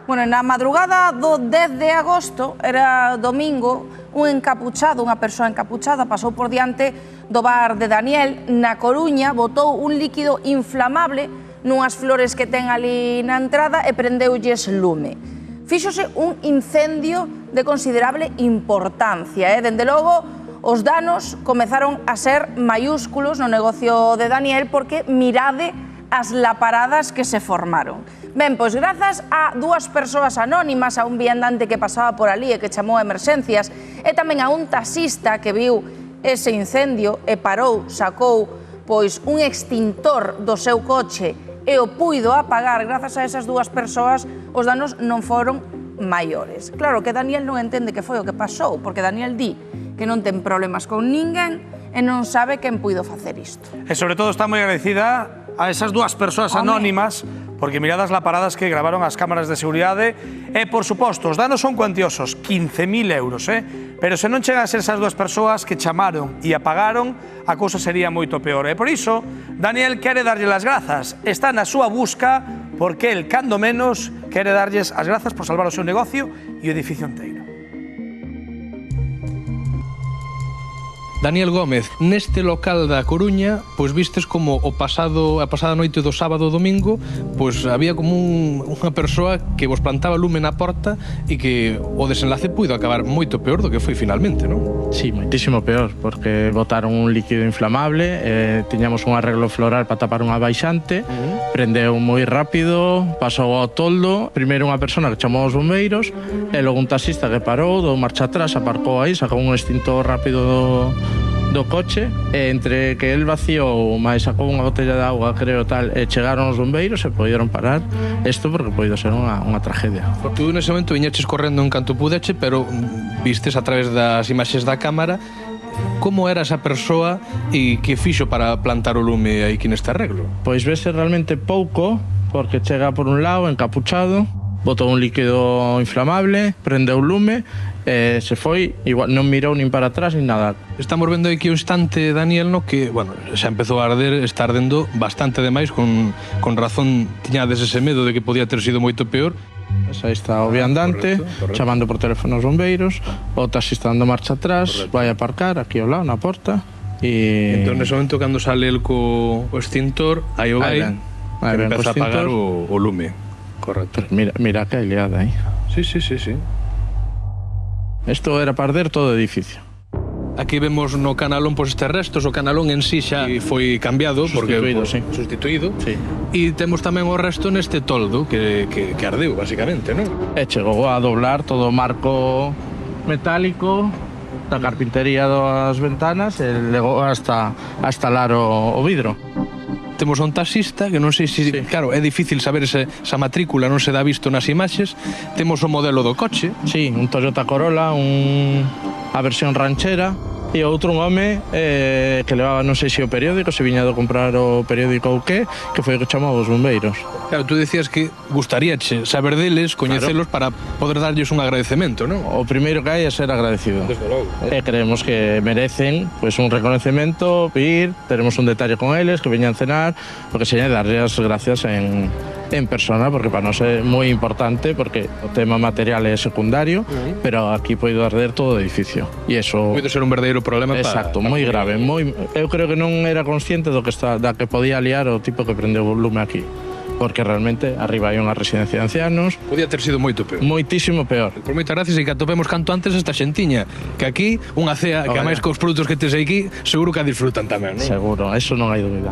Bueno, na madrugada do 10 de agosto, era domingo, un encapuchado, unha persoa encapuchada, pasou por diante do bar de Daniel na Coruña, botou un líquido inflamable nunhas flores que ten ali na entrada e prendeulles lume. Fíxose un incendio de considerable importancia, Dende logo, os danos comezaron a ser maiúsculos no negocio de Daniel porque mirade as laparadas que se formaron. Ben, pois grazas a dúas persoas anónimas, a un viandante que pasaba por ali e que chamou a emerxencias, e tamén a un taxista que viu ese incendio e parou, sacou pois un extintor do seu coche e o puido apagar. Grazas a esas dúas persoas, os danos non foron maiores. Claro que Daniel non entende que foi o que pasou, porque Daniel di que non ten problemas con ninguén e non sabe quen puido facer isto. E sobre todo está moi agradecida a esas dúas persoas anónimas, porque miradas las paradas que gravaron as cámaras de seguridade e, por suposto, os danos son cuantiosos, 15.000 euros, pero se non chegan a ser esas dúas persoas que chamaron e apagaron, a cousa sería moito peor. E por iso, Daniel quere darlle as grazas, está na súa busca, porque el, cando menos, quere darlles as grazas por salvar o seu negocio e o edificio inteiro. Daniel Gómez, neste local da Coruña, pois vistes como a pasada noite do sábado ao domingo, pois había como unha persoa que vos plantaba lume na porta e que o desenlace puido acabar moito peor do que foi finalmente, non? Sí, moitísimo peor, porque botaron un líquido inflamable, tiñamos un arreglo floral para tapar unha baixante, prendeu moi rápido, pasou ao toldo, primeiro unha persona que chamou aos bombeiros, e logo un taxista que parou, dou marcha atrás, aparcou aí, sacou un extintor rápido do coche, e entre que el vaciou, máis sacou unha botella de auga, creo, tal, e chegaron os bombeiros e poderon parar isto porque poido ser unha tragedia. Tú nese momento viñeches correndo en canto pudeche, pero vistes a través das imaxes da cámara como era esa persoa e que fixo para plantar o lume aí neste arreglo? Pois vese realmente pouco, porque chega por un lado encapuchado, botou un líquido inflamable, prendeu o lume, se foi, igual non mirou nin para atrás nin nada. Estamos vendo aquí o instante, Daniel, no que, bueno, xa empezou a arder, está ardendo bastante demais, con razón tiñades ese medo de que podía ter sido moito peor. Aí está o viandante, chamando por teléfono aos bombeiros, o taxista dando marcha atrás, vai a aparcar aquí ao lado, na porta, e... Entón, nese momento, cando sale el co extintor, aí o vai, empeza a apagar o lume. Correcto. Mira que hai liada aí. Sí. Isto era para arder todo o edificio. Aquí vemos no canalón pois estes restos, o canalón en sí xa foi cambiado, sustituído, sí. E temos tamén o resto neste toldo que ardeu, basicamente, non? E chegou a doblar todo o marco metálico da carpintería das ventanas e legou hasta a instalar o vidro. Temos un taxista, que non sei se... Sí. Claro, é difícil saber esa matrícula, non se dá visto nas imaxes. Temos o modelo do coche. Sí, un Toyota Corolla, a versión ranchera, e outro home que levaba, non sei se o periódico, se viña de comprar o periódico ou que foi o que chamou os bombeiros. Claro, tú decías que gustaríache saber deles, coñecelos, para poder darlles un agradecemento, non? O primeiro que hai é ser agradecido. Desde logo. E creemos que merecen pois un reconocemento, ir, teremos un detalle con eles, que veñan cenar, porque se darles as gracias en persona, porque para nós é moi importante, porque o tema material é secundario, pero aquí poido arder todo o edificio. E iso... Poido ser un verdadeiro problema para... Exacto, moi grave. Eu creo que non era consciente da que podía liar o tipo que prendeu o lume aquí. Porque realmente arriba hai unha residencia de ancianos. Podía ter sido moito peor. Moitísimo peor. Por moitas gracias e que atopemos canto antes esta xentiña, que aquí unha cea, que a máis cos produtos que tes aquí, seguro que a disfrutan tamén, non? Seguro, eso non hai dúbida.